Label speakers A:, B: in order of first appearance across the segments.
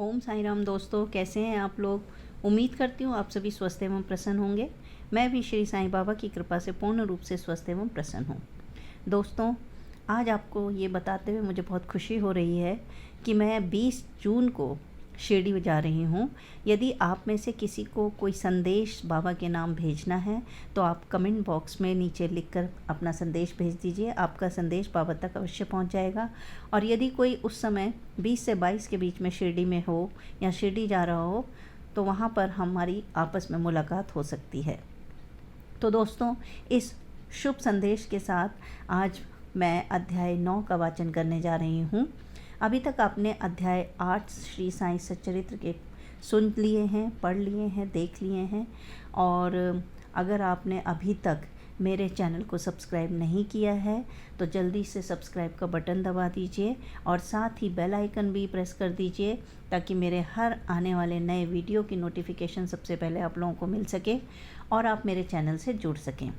A: ओम साई राम दोस्तों, कैसे हैं आप लोग। उम्मीद करती हूँ आप सभी स्वस्थ एवं प्रसन्न होंगे। मैं भी श्री साईं बाबा की कृपा से पूर्ण रूप से स्वस्थ एवं प्रसन्न हूँ। दोस्तों, आज आपको ये बताते हुए मुझे बहुत खुशी हो रही है कि मैं 20 जून को शिरडी जा रही हूँ। यदि आप में से किसी को कोई संदेश बाबा के नाम भेजना है तो आप कमेंट बॉक्स में नीचे लिखकर अपना संदेश भेज दीजिए। आपका संदेश बाबा तक अवश्य पहुँच जाएगा। और यदि कोई उस समय 20 से 22 के बीच में शिरडी में हो या शिरडी जा रहा हो तो वहाँ पर हमारी आपस में मुलाकात हो सकती है। तो दोस्तों, इस शुभ संदेश के साथ आज मैं अध्याय 9 का वाचन करने जा रही हूँ। अभी तक आपने अध्याय 8 श्री साईं सच्चरित्र के सुन लिए हैं, पढ़ लिए हैं, देख लिए हैं। और अगर आपने अभी तक मेरे चैनल को सब्सक्राइब नहीं किया है तो जल्दी से सब्सक्राइब का बटन दबा दीजिए और साथ ही बेल आइकन भी प्रेस कर दीजिए ताकि मेरे हर आने वाले नए वीडियो की नोटिफिकेशन सबसे पहले आप लोगों को मिल सके और आप मेरे चैनल से जुड़ सकें।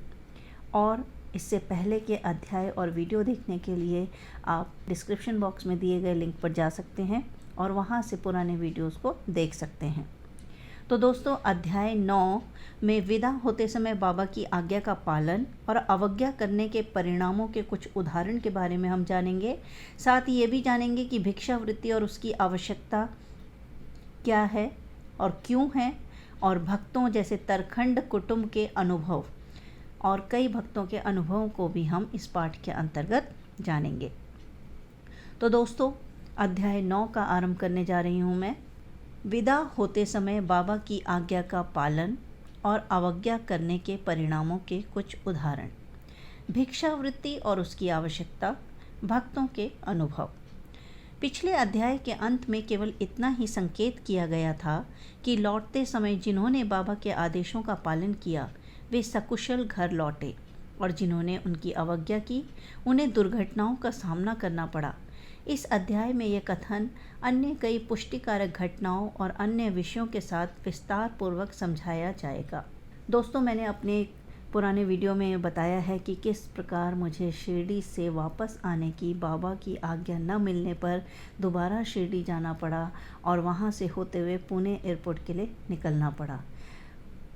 A: और इससे पहले के अध्याय और वीडियो देखने के लिए आप डिस्क्रिप्शन बॉक्स में दिए गए लिंक पर जा सकते हैं और वहां से पुराने वीडियोस को देख सकते हैं। तो दोस्तों, अध्याय 9 में विदा होते समय बाबा की आज्ञा का पालन और अवज्ञा करने के परिणामों के कुछ उदाहरण के बारे में हम जानेंगे। साथ ही ये भी जानेंगे कि भिक्षावृत्ति और उसकी आवश्यकता क्या है और क्यों है, और भक्तों जैसे तरखंड कुटुंब के अनुभव और कई भक्तों के अनुभवों को भी हम इस पाठ के अंतर्गत जानेंगे। तो दोस्तों, अध्याय 9 का आरंभ करने जा रही हूँ मैं। विदा होते समय बाबा की आज्ञा का पालन और अवज्ञा करने के परिणामों के कुछ उदाहरण। भिक्षावृत्ति और उसकी आवश्यकता, भक्तों के अनुभव। पिछले अध्याय के अंत में केवल इतना ही संकेत किया गया था कि लौटते समय जिन्होंने बाबा के आदेशों का पालन किया वे सकुशल घर लौटे, और जिन्होंने उनकी अवज्ञा की उन्हें दुर्घटनाओं का सामना करना पड़ा। इस अध्याय में यह कथन अन्य कई पुष्टिकारक घटनाओं और अन्य विषयों के साथ विस्तार पूर्वक समझाया जाएगा। दोस्तों, मैंने अपने पुराने वीडियो में बताया है कि किस प्रकार मुझे शिरडी से वापस आने की बाबा की आज्ञा न मिलने पर दोबारा शिरडी जाना पड़ा और वहां से होते हुए पुणे एयरपोर्ट के लिए निकलना पड़ा।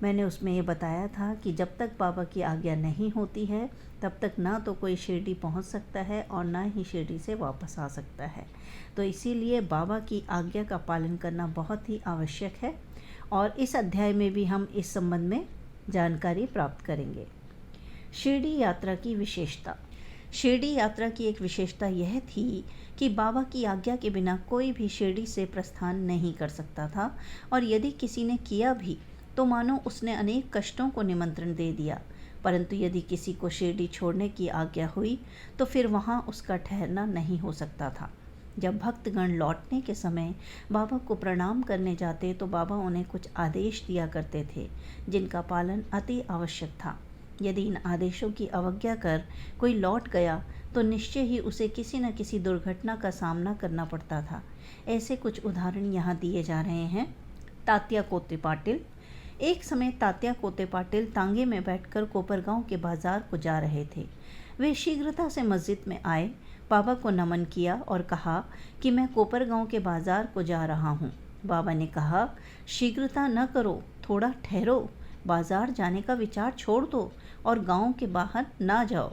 A: मैंने उसमें ये बताया था कि जब तक बाबा की आज्ञा नहीं होती है तब तक ना तो कोई शिरडी पहुंच सकता है और ना ही शिरडी से वापस आ सकता है। तो इसीलिए बाबा की आज्ञा का पालन करना बहुत ही आवश्यक है और इस अध्याय में भी हम इस संबंध में जानकारी प्राप्त करेंगे। शिरडी यात्रा की विशेषता। शिरडी यात्रा की एक विशेषता यह थी कि बाबा की आज्ञा के बिना कोई भी शिरडी से प्रस्थान नहीं कर सकता था, और यदि किसी ने किया भी तो मानो उसने अनेक कष्टों को निमंत्रण दे दिया। परंतु यदि किसी को शिरडी छोड़ने की आज्ञा हुई तो फिर वहाँ उसका ठहरना नहीं हो सकता था। जब भक्तगण लौटने के समय बाबा को प्रणाम करने जाते तो बाबा उन्हें कुछ आदेश दिया करते थे जिनका पालन अति आवश्यक था। यदि इन आदेशों की अवज्ञा कर कोई लौट गया तो निश्चय ही उसे किसी न किसी दुर्घटना का सामना करना पड़ता था। ऐसे कुछ उदाहरण यहाँ दिए जा रहे हैं। तात्या कोते पाटिल। एक समय तात्या कोते पाटिल तांगे में बैठकर कोपरगांव के बाजार को जा रहे थे। वे शीघ्रता से मस्जिद में आए, बाबा को नमन किया और कहा कि मैं कोपरगांव के बाजार को जा रहा हूँ। बाबा ने कहा, शीघ्रता न करो, थोड़ा ठहरो, बाजार जाने का विचार छोड़ दो और गांव के बाहर ना जाओ।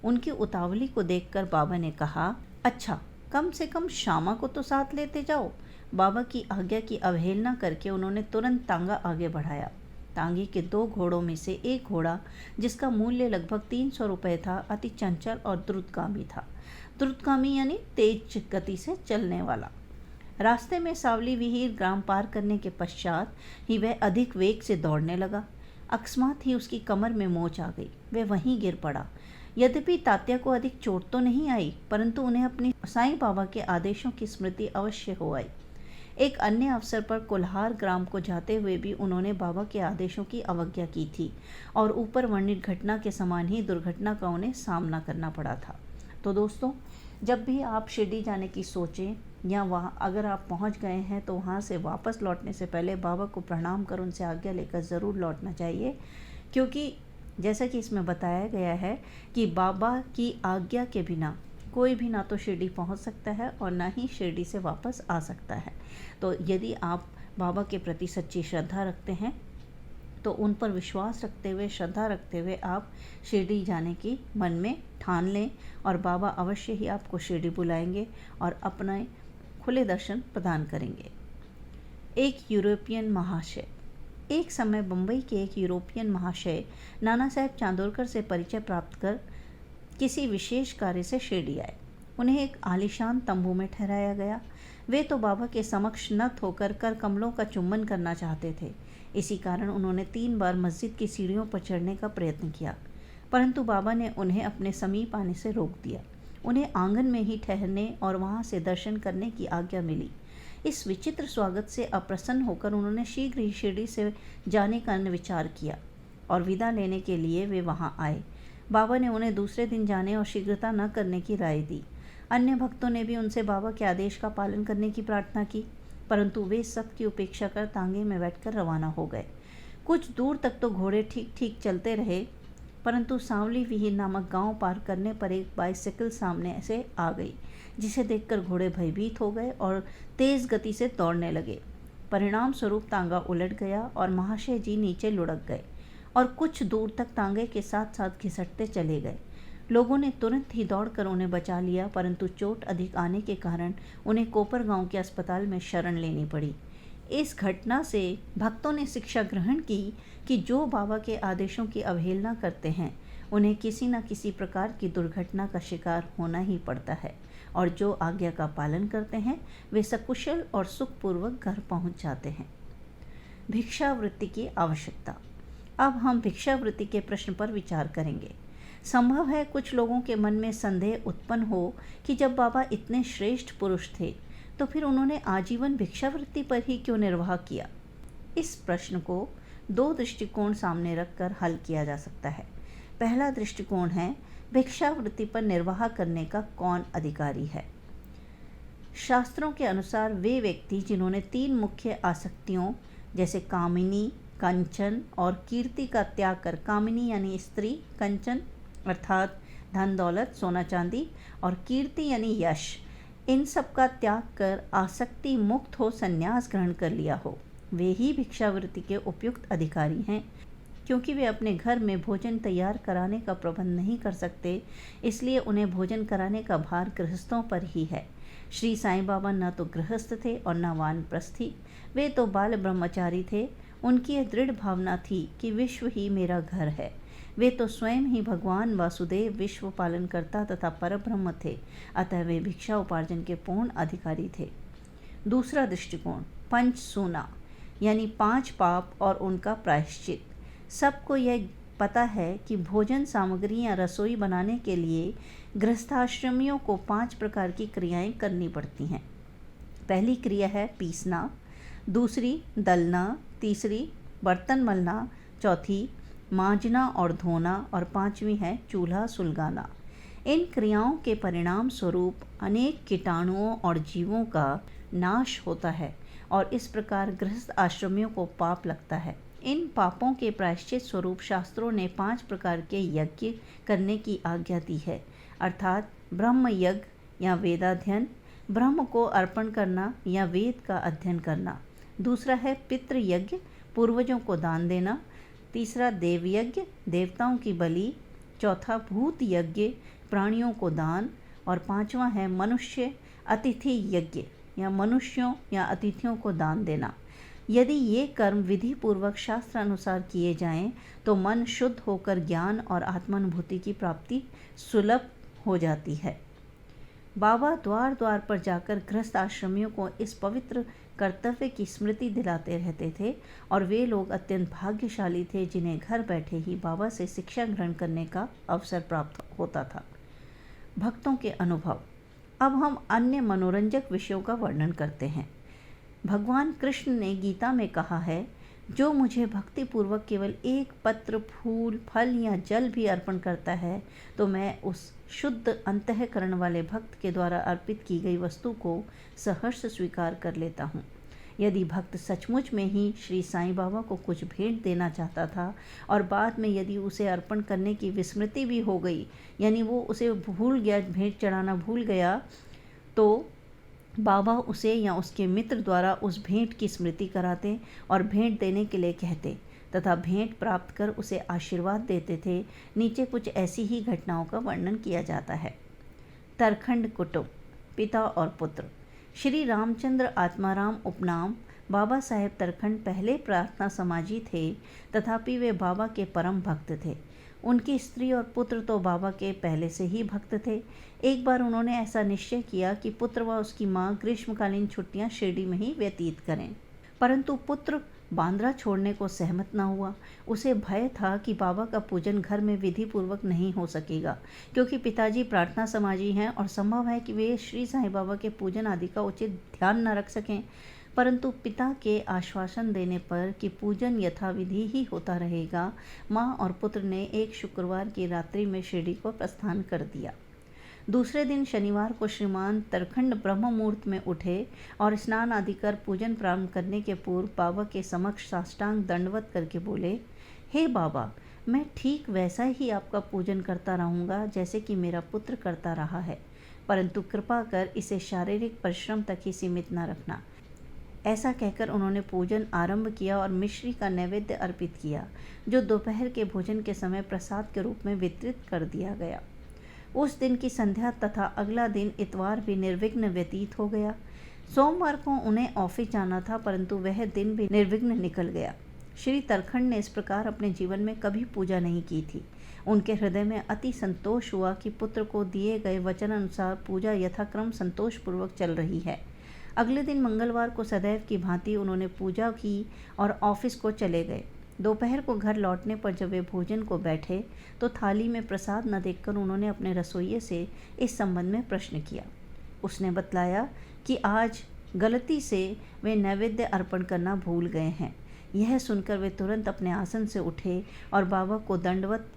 A: उनकी उतावली को देखकर बाबा ने कहा, अच्छा, कम से कम श्यामा को तो साथ लेते जाओ। बाबा की आज्ञा की अवहेलना करके उन्होंने तुरंत तांगा आगे बढ़ाया। तांगे के 2 घोड़ों में से एक घोड़ा, जिसका मूल्य लगभग 300 रुपये था, अति चंचल और द्रुतगामी था। द्रुतगामी यानी तेज गति से चलने वाला। रास्ते में सावली विहीर ग्राम पार करने के पश्चात ही वह अधिक वेग से दौड़ने लगा। अकस्मात ही उसकी कमर में मोच आ गई, वह वहीं गिर पड़ा। यद्यपि तात्या को अधिक चोट तो नहीं आई, परंतु उन्हें अपने साईं बाबा के आदेशों की स्मृति अवश्य हो आई। एक अन्य अवसर पर कुल्हार ग्राम को जाते हुए भी उन्होंने बाबा के आदेशों की अवज्ञा की थी और ऊपर वर्णित घटना के समान ही दुर्घटना का उन्हें सामना करना पड़ा था। तो दोस्तों, जब भी आप शिरडी जाने की सोचें या वहाँ अगर आप पहुँच गए हैं तो वहाँ से वापस लौटने से पहले बाबा को प्रणाम कर उनसे आज्ञा लेकर ज़रूर लौटना चाहिए, क्योंकि जैसा कि इसमें बताया गया है कि बाबा की आज्ञा के बिना कोई भी ना तो शिरडी पहुंच सकता है और ना ही शिरडी से वापस आ सकता है। तो यदि आप बाबा के प्रति सच्ची श्रद्धा रखते हैं तो उन पर विश्वास रखते हुए, श्रद्धा रखते हुए आप शिरडी जाने की मन में ठान लें और बाबा अवश्य ही आपको शिरडी बुलाएंगे और अपने खुले दर्शन प्रदान करेंगे। एक यूरोपियन महाशय। एक समय बम्बई के एक यूरोपियन महाशय नाना साहेब चांदोरकर से परिचय प्राप्त कर किसी विशेष कार्य से शिरडी आए। उन्हें एक आलीशान तंबू में ठहराया गया। वे तो बाबा के समक्ष नत होकर कर कमलों का चुम्बन करना चाहते थे। इसी कारण उन्होंने 3 बार मस्जिद की सीढ़ियों पर चढ़ने का प्रयत्न किया, परंतु बाबा ने उन्हें अपने समीप आने से रोक दिया। उन्हें आंगन में ही ठहरने और वहां से दर्शन करने की आज्ञा मिली। इस विचित्र स्वागत से अप्रसन्न होकर उन्होंने शीघ्र ही शिरडी से जाने का विचार किया और विदा लेने के लिए वे वहां आए। बाबा ने उन्हें दूसरे दिन जाने और शीघ्रता न करने की राय दी। अन्य भक्तों ने भी उनसे बाबा के आदेश का पालन करने की प्रार्थना की, परंतु वे सबकी उपेक्षा कर तांगे में बैठकर रवाना हो गए। कुछ दूर तक तो घोड़े ठीक ठीक चलते रहे, परंतु सांवली विहीर नामक गांव पार करने पर एक बाइसिकल सामने से आ गई, जिसे देखकर घोड़े भयभीत हो गए और तेज गति से दौड़ने लगे। परिणाम स्वरूप तांगा उलट गया और महाशय जी नीचे लुढ़क गए और कुछ दूर तक तांगे के साथ साथ घिसटते चले गए। लोगों ने तुरंत ही दौड़कर उन्हें बचा लिया, परंतु चोट अधिक आने के कारण उन्हें कोपर गांव के अस्पताल में शरण लेनी पड़ी। इस घटना से भक्तों ने शिक्षा ग्रहण की कि जो बाबा के आदेशों की अवहेलना करते हैं उन्हें किसी न किसी प्रकार की दुर्घटना का शिकार होना ही पड़ता है, और जो आज्ञा का पालन करते हैं वे सकुशल और सुखपूर्वक घर पहुंच जाते हैं। भिक्षावृत्ति की आवश्यकता। अब हम भिक्षावृत्ति के प्रश्न पर विचार करेंगे। संभव है कुछ लोगों के मन में संदेह उत्पन्न हो कि जब बाबा इतने श्रेष्ठ पुरुष थे तो फिर उन्होंने आजीवन भिक्षावृत्ति पर ही क्यों निर्वाह किया। इस प्रश्न को 2 दृष्टिकोण सामने रखकर हल किया जा सकता है। पहला दृष्टिकोण है भिक्षावृत्ति पर निर्वाह करने का कौन अधिकारी है। शास्त्रों के अनुसार वे व्यक्ति जिन्होंने 3 मुख्य आसक्तियों जैसे कामिनी, कंचन और कीर्ति का त्याग कर, कामिनी यानी स्त्री, कंचन अर्थात धन दौलत सोना चांदी और कीर्ति यानी यश, इन सब का त्याग कर आसक्ति मुक्त हो संन्यास ग्रहण कर लिया हो, वे ही भिक्षावृत्ति के उपयुक्त अधिकारी हैं। क्योंकि वे अपने घर में भोजन तैयार कराने का प्रबंध नहीं कर सकते, इसलिए उन्हें भोजन कराने का भार गृहस्थों पर ही है। श्री साईं बाबा न तो गृहस्थ थे और न वानप्रस्थी, वे तो बाल ब्रह्मचारी थे। उनकी यह दृढ़ भावना थी कि विश्व ही मेरा घर है। वे तो स्वयं ही भगवान वासुदेव विश्व पालन करता तथा परब्रह्म थे, अतः वे भिक्षा उपार्जन के पूर्ण अधिकारी थे। दूसरा दृष्टिकोण पंच सूना यानी 5 पाप और उनका प्रायश्चित। सबको यह पता है कि भोजन सामग्री या रसोई बनाने के लिए गृहस्थाश्रमियों को 5 प्रकार की क्रियाएं करनी पड़ती हैं। पहली क्रिया है पीसना, दूसरी दलना, तीसरी बर्तन मलना, चौथी मांजना और धोना और 5वीं है चूल्हा सुलगाना। इन क्रियाओं के परिणाम स्वरूप अनेक कीटाणुओं और जीवों का नाश होता है और इस प्रकार गृहस्थ आश्रमियों को पाप लगता है। इन पापों के प्रायश्चित स्वरूप शास्त्रों ने 5 प्रकार के यज्ञ करने की आज्ञा दी है, अर्थात ब्रह्म यज्ञ या वेदाध्ययन, ब्रह्म को अर्पण करना या वेद का अध्ययन करना। दूसरा है पितृ यज्ञ, पूर्वजों को दान देना। तीसरा देव यज्ञ, देवताओं की बलि। चौथा भूत यज्ञ, प्राणियों को दान। और 5वां है मनुष्य अतिथि यज्ञ या मनुष्यों या अतिथियों को दान देना। यदि ये कर्म विधि पूर्वक शास्त्र अनुसार किए जाएं तो मन शुद्ध होकर ज्ञान और आत्मानुभूति की प्राप्ति सुलभ हो जाती है। बाबा द्वार द्वार पर जाकर गृहस्थ आश्रमियों को इस पवित्र कर्तव्य की स्मृति दिलाते रहते थे और वे लोग अत्यंत भाग्यशाली थे जिन्हें घर बैठे ही बाबा से शिक्षा ग्रहण करने का अवसर प्राप्त होता था। भक्तों के अनुभव। अब हम अन्य मनोरंजक विषयों का वर्णन करते हैं। भगवान कृष्ण ने गीता में कहा है, जो मुझे भक्तिपूर्वक केवल एक पत्र, फूल, फल या जल भी अर्पण करता है तो मैं उस शुद्ध अंतःकरण वाले भक्त के द्वारा अर्पित की गई वस्तु को सहर्ष स्वीकार कर लेता हूँ। यदि भक्त सचमुच में ही श्री साईं बाबा को कुछ भेंट देना चाहता था और बाद में यदि उसे अर्पण करने की विस्मृति भी हो गई, यानी वो उसे भूल गया, भेंट चढ़ाना भूल गया, तो बाबा उसे या उसके मित्र द्वारा उस भेंट की स्मृति कराते और भेंट देने के लिए कहते तथा भेंट प्राप्त कर उसे आशीर्वाद देते थे। नीचे कुछ ऐसी ही घटनाओं का वर्णन किया जाता है। तरखंड कुटुंब, पिता और पुत्र। श्री रामचंद्र आत्माराम उपनाम बाबा साहेब तरखंड पहले प्रार्थना समाजी थे, तथापि वे बाबा के परम भक्त थे। उनकी स्त्री और पुत्र तो बाबा के पहले से ही भक्त थे। एक बार उन्होंने ऐसा निश्चय किया कि पुत्र व उसकी माँ ग्रीष्मकालीन छुट्टियाँ शिरडी में ही व्यतीत करें, परंतु पुत्र बांद्रा छोड़ने को सहमत न हुआ। उसे भय था कि बाबा का पूजन घर में विधि पूर्वक नहीं हो सकेगा, क्योंकि पिताजी प्रार्थना समाजी हैं और संभव है कि वे श्री साईं बाबा के पूजन आदि का उचित ध्यान न रख सकें। परंतु पिता के आश्वासन देने पर कि पूजन यथाविधि ही होता रहेगा, माँ और पुत्र ने एक शुक्रवार की रात्रि में शिरडी को प्रस्थान कर दिया। दूसरे दिन शनिवार को श्रीमान तरखंड ब्रह्म मुहूर्त में उठे और स्नान आदि कर पूजन प्रारंभ करने के पूर्व बाबा के समक्ष साष्टांग दंडवत करके बोले, हे बाबा, मैं ठीक वैसा ही आपका पूजन करता रहूँगा जैसे कि मेरा पुत्र करता रहा है, परंतु कृपा कर इसे शारीरिक परिश्रम तक ही सीमित न रखना। ऐसा कहकर उन्होंने पूजन आरंभ किया और मिश्री का नैवेद्य अर्पित किया, जो दोपहर के भोजन के समय प्रसाद के रूप में वितरित कर दिया गया। उस दिन की संध्या तथा अगला दिन इतवार भी निर्विघ्न व्यतीत हो गया। सोमवार को उन्हें ऑफिस जाना था, परंतु वह दिन भी निर्विघ्न निकल गया। श्री तरखंड ने इस प्रकार अपने जीवन में कभी पूजा नहीं की थी। उनके हृदय में अति संतोष हुआ कि पुत्र को दिए गए वचन अनुसार पूजा यथाक्रम संतोषपूर्वक चल रही है। अगले दिन मंगलवार को सदैव की भांति उन्होंने पूजा की और ऑफिस को चले गए। दोपहर को घर लौटने पर जब वे भोजन को बैठे तो थाली में प्रसाद न देखकर उन्होंने अपने रसोइये से इस संबंध में प्रश्न किया। उसने बतलाया कि आज गलती से वे नैवेद्य अर्पण करना भूल गए हैं। यह सुनकर वे तुरंत अपने आसन से उठे और बाबा को दंडवत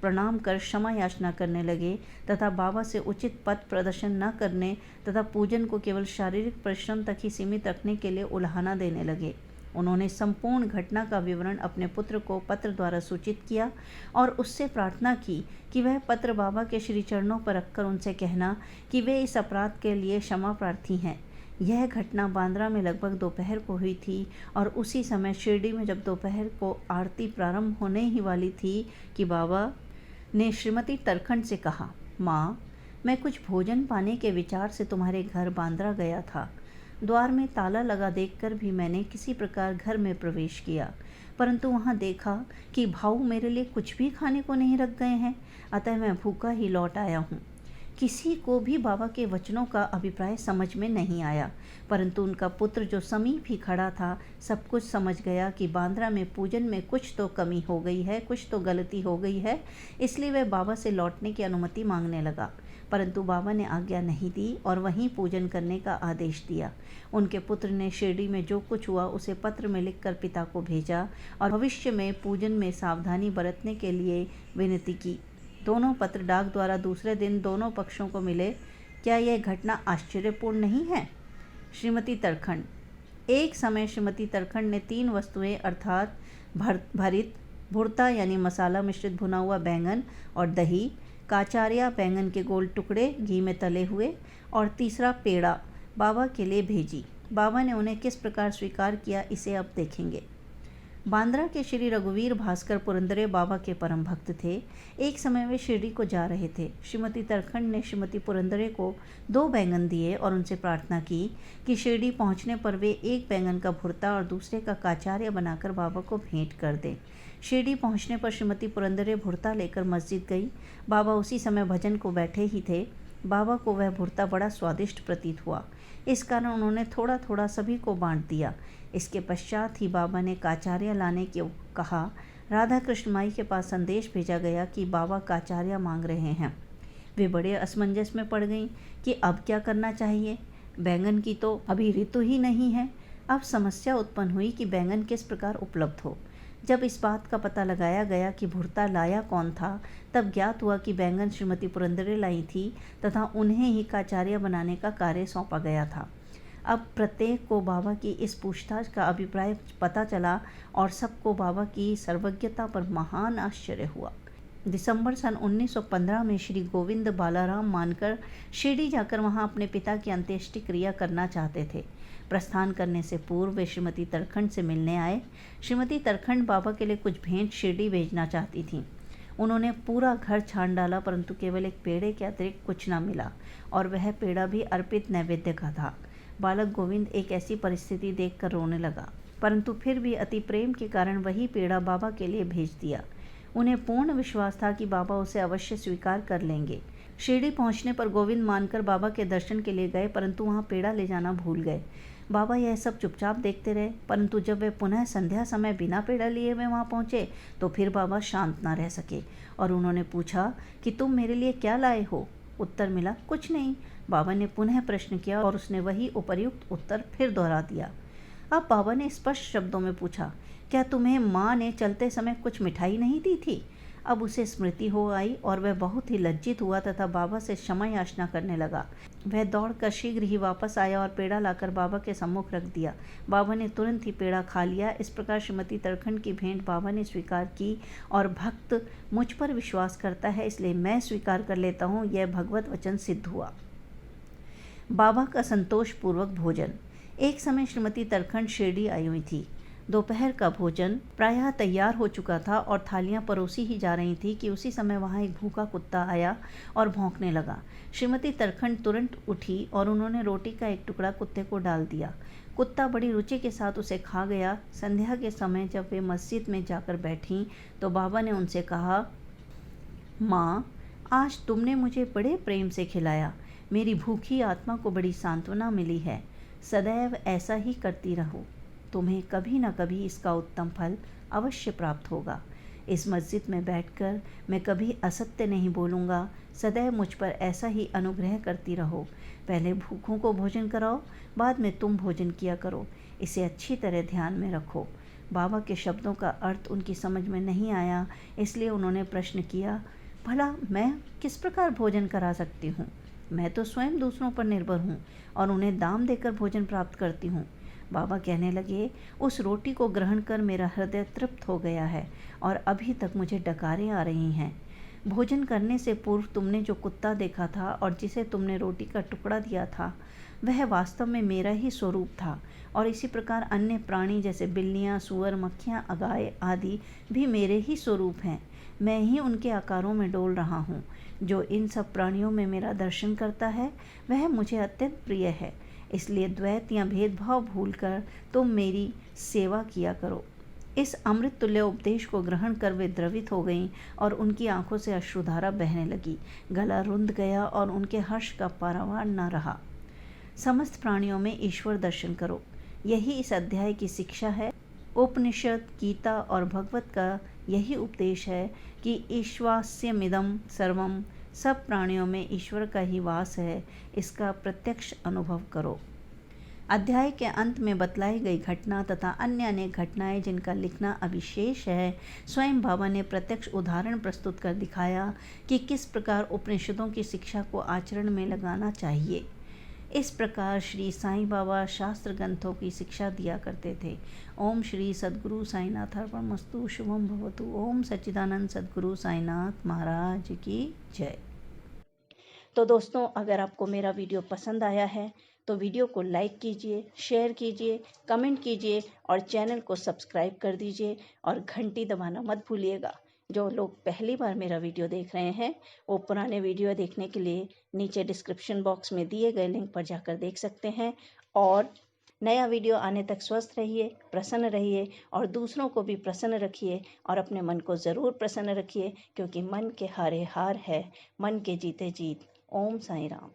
A: प्रणाम कर क्षमा याचना करने लगे तथा बाबा से उचित पथ प्रदर्शन न करने तथा पूजन को केवल शारीरिक परिश्रम तक ही सीमित रखने के लिए उल्हाना देने लगे। उन्होंने संपूर्ण घटना का विवरण अपने पुत्र को पत्र द्वारा सूचित किया और उससे प्रार्थना की कि वह पत्र बाबा के श्री चरणों पर रखकर उनसे कहना कि वे इस अपराध के लिए क्षमा प्रार्थी हैं। यह घटना बांद्रा में लगभग दोपहर को हुई थी और उसी समय शिरडी में जब दोपहर को आरती प्रारंभ होने ही वाली थी कि बाबा ने श्रीमती तरखंड से कहा, माँ, मैं कुछ भोजन पाने के विचार से तुम्हारे घर बांद्रा गया था। द्वार में ताला लगा देखकर भी मैंने किसी प्रकार घर में प्रवेश किया, परंतु वहाँ देखा कि भाऊ मेरे लिए कुछ भी खाने को नहीं रख गए हैं, अतः मैं भूखा ही लौट आया हूँ। किसी को भी बाबा के वचनों का अभिप्राय समझ में नहीं आया, परंतु उनका पुत्र जो समीप ही खड़ा था सब कुछ समझ गया कि बांद्रा में पूजन में कुछ तो कमी हो गई है, कुछ तो गलती हो गई है। इसलिए वह बाबा से लौटने की अनुमति मांगने लगा, परंतु बाबा ने आज्ञा नहीं दी और वहीं पूजन करने का आदेश दिया। उनके पुत्र ने शिरडी में जो कुछ हुआ उसे पत्र में लिखकर पिता को भेजा और भविष्य में पूजन में सावधानी बरतने के लिए विनती की। दोनों पत्र डाक द्वारा दूसरे दिन दोनों पक्षों को मिले। क्या यह घटना आश्चर्यपूर्ण नहीं है? श्रीमती तरखंड। एक समय श्रीमती तरखंड ने 3 वस्तुएं अर्थात भरित भुर्ता यानी मसाला मिश्रित भुना हुआ बैंगन और दही, काचारिया बैंगन के गोल टुकड़े घी में तले हुए और तीसरा पेड़ा बाबा के लिए भेजी। बाबा ने उन्हें किस प्रकार स्वीकार किया इसे अब देखेंगे। बांद्रा के श्री रघुवीर भास्कर पुरंदरे बाबा के परम भक्त थे। एक समय वे शिरडी को जा रहे थे। श्रीमती तरखंड ने श्रीमती पुरंदरे को 2 बैंगन दिए और उनसे प्रार्थना की कि शिरडी पहुंचने पर वे एक बैंगन का भुर्ता और दूसरे का काचार्य बनाकर बाबा को भेंट कर दें। शिरडी पहुंचने पर श्रीमती पुरंदरे भुर्ता लेकर मस्जिद गई। बाबा उसी समय भजन को बैठे ही थे। बाबा को वह भुर्ता बड़ा स्वादिष्ट प्रतीत हुआ, इस कारण उन्होंने थोड़ा थोड़ा सभी को बांट दिया। इसके पश्चात ही बाबा ने काचार्य लाने को कहा। राधा कृष्ण माई के पास संदेश भेजा गया कि बाबा काचार्य मांग रहे हैं। वे बड़े असमंजस में पड़ गईं कि अब क्या करना चाहिए। बैंगन की तो अभी ऋतु ही नहीं है। अब समस्या उत्पन्न हुई कि बैंगन किस प्रकार उपलब्ध हो। जब इस बात का पता लगाया गया कि भुर्ता लाया कौन था, तब ज्ञात हुआ कि बैंगन श्रीमती पुरंदरे लाई थी तथा उन्हें ही काचार्य बनाने का कार्य सौंपा गया था। अब प्रत्येक को बाबा की इस पूछताछ का अभिप्राय पता चला और सबको बाबा की सर्वज्ञता पर महान आश्चर्य हुआ। दिसंबर सन 1915 में श्री गोविंद बालाराम मानकर शिरडी जाकर वहां अपने पिता की अंत्येष्टि क्रिया करना चाहते थे। प्रस्थान करने से पूर्व वे श्रीमती तरखंड से मिलने आए। श्रीमती तरखंड बाबा के लिए कुछ भेंट शिरडी भेजना चाहती थीं। उन्होंने पूरा घर छान डाला, परंतु केवल एक पेड़े के अतिरिक्त कुछ न मिला, और वह पेड़ा भी अर्पित नैवेद्य का था। बालक गोविंद एक ऐसी परिस्थिति देखकर रोने लगा, परंतु फिर भी अति प्रेम के कारण वही पेड़ा बाबा के लिए भेज दिया। उन्हें पूर्ण विश्वास था कि बाबा उसे अवश्य स्वीकार कर लेंगे। शिरडी पहुंचने पर गोविंद मानकर बाबा के दर्शन के लिए गए, परंतु वहां पेड़ा ले जाना भूल गए। बाबा यह सब चुपचाप देखते रहे, परंतु जब वे पुनः संध्या समय बिना पेड़ा लिए वे वहां पहुंचे तो फिर बाबा शांत न रह सके और उन्होंने पूछा कि तुम मेरे लिए क्या लाए हो? उत्तर मिला, कुछ नहीं। बाबा ने पुनः प्रश्न किया और उसने वही उपर्युक्त उत्तर फिर दोहरा दिया। अब बाबा ने स्पष्ट शब्दों में पूछा, क्या तुम्हें माँ ने चलते समय कुछ मिठाई नहीं दी थी? अब उसे स्मृति हो आई और वह बहुत ही लज्जित हुआ तथा बाबा से क्षमा याचना करने लगा। वह दौड़कर शीघ्र ही वापस आया और पेड़ा लाकर बाबा के सम्मुख रख दिया। बाबा ने तुरंत ही पेड़ा खा लिया। इस प्रकार श्रीमती तरखंड की भेंट बाबा ने स्वीकार की और भक्त मुझ पर विश्वास करता है, इसलिए मैं स्वीकार कर लेता हूँ, यह भगवत वचन सिद्ध हुआ। बाबा का संतोषपूर्वक भोजन। एक समय श्रीमती तरखंड शिरडी आई हुई थी। दोपहर का भोजन प्रायः तैयार हो चुका था और थालियां परोसी ही जा रही थी कि उसी समय वहां एक भूखा कुत्ता आया और भौंकने लगा। श्रीमती तरखंड तुरंत उठी और उन्होंने रोटी का एक टुकड़ा कुत्ते को डाल दिया। कुत्ता बड़ी रुचि के साथ उसे खा गया। संध्या के समय जब वे मस्जिद में जाकर बैठीं तो बाबा ने उनसे कहा, माँ, आज तुमने मुझे बड़े प्रेम से खिलाया। मेरी भूखी आत्मा को बड़ी सांत्वना मिली है। सदैव ऐसा ही करती रहो, तुम्हें कभी न कभी इसका उत्तम फल अवश्य प्राप्त होगा। इस मस्जिद में बैठकर मैं कभी असत्य नहीं बोलूँगा। सदैव मुझ पर ऐसा ही अनुग्रह करती रहो। पहले भूखों को भोजन कराओ, बाद में तुम भोजन किया करो। इसे अच्छी तरह ध्यान में रखो। बाबा के शब्दों का अर्थ उनकी समझ में नहीं आया, इसलिए उन्होंने प्रश्न किया, भला मैं किस प्रकार भोजन करा सकती हूँ? मैं तो स्वयं दूसरों पर निर्भर हूँ और उन्हें दाम देकर भोजन प्राप्त करती हूँ। बाबा कहने लगे, उस रोटी को ग्रहण कर मेरा हृदय तृप्त हो गया है और अभी तक मुझे डकारें आ रही हैं। भोजन करने से पूर्व तुमने जो कुत्ता देखा था और जिसे तुमने रोटी का टुकड़ा दिया था, वह वास्तव में मेरा ही स्वरूप था, और इसी प्रकार अन्य प्राणी जैसे बिल्लियाँ, सूअर, मक्खियाँ, गाय आदि भी मेरे ही स्वरूप हैं। मैं ही उनके आकारों में डोल रहा हूँ। जो इन सब प्राणियों में मेरा दर्शन करता है वह मुझे अत्यंत प्रिय है। इसलिए द्वैत या भेदभाव भूलकर तुम मेरी सेवा किया करो। इस अमृत तुल्य उपदेश को ग्रहण कर वे द्रवित हो गईं और उनकी आंखों से अश्रुधारा बहने लगी। गला रुंध गया और उनके हर्ष का पारावार न रहा। समस्त प्राणियों में ईश्वर दर्शन करो, यही इस अध्याय की शिक्षा है। उपनिषद, गीता और भगवत का यही उपदेश है कि ईश्वास्यमिदं सर्वम, सब प्राणियों में ईश्वर का ही वास है। इसका प्रत्यक्ष अनुभव करो। अध्याय के अंत में बतलाई गई घटना तथा अन्य अनेक घटनाएं जिनका लिखना अविशेष है, स्वयं बाबा ने प्रत्यक्ष उदाहरण प्रस्तुत कर दिखाया कि किस प्रकार उपनिषदों की शिक्षा को आचरण में लगाना चाहिए। इस प्रकार श्री साईं बाबा शास्त्र ग्रंथों की शिक्षा दिया करते थे। ओम श्री सद्गुरु साईनाथ अर्पणमस्तु। शुभम भवतु। ओम सच्चिदानंद सद्गुरु साईनाथ महाराज की जय। तो दोस्तों, अगर आपको मेरा वीडियो पसंद आया है तो वीडियो को लाइक कीजिए, शेयर कीजिए, कमेंट कीजिए और चैनल को सब्सक्राइब कर दीजिए और घंटी दबाना मत भूलिएगा। जो लोग पहली बार मेरा वीडियो देख रहे हैं वो पुराने वीडियो देखने के लिए नीचे डिस्क्रिप्शन बॉक्स में दिए गए लिंक पर जाकर देख सकते हैं। और नया वीडियो आने तक स्वस्थ रहिए, प्रसन्न रहिए और दूसरों को भी प्रसन्न रखिए और अपने मन को ज़रूर प्रसन्न रखिए, क्योंकि मन के हारे हार है, मन के जीते जीत। ओम साईं राम।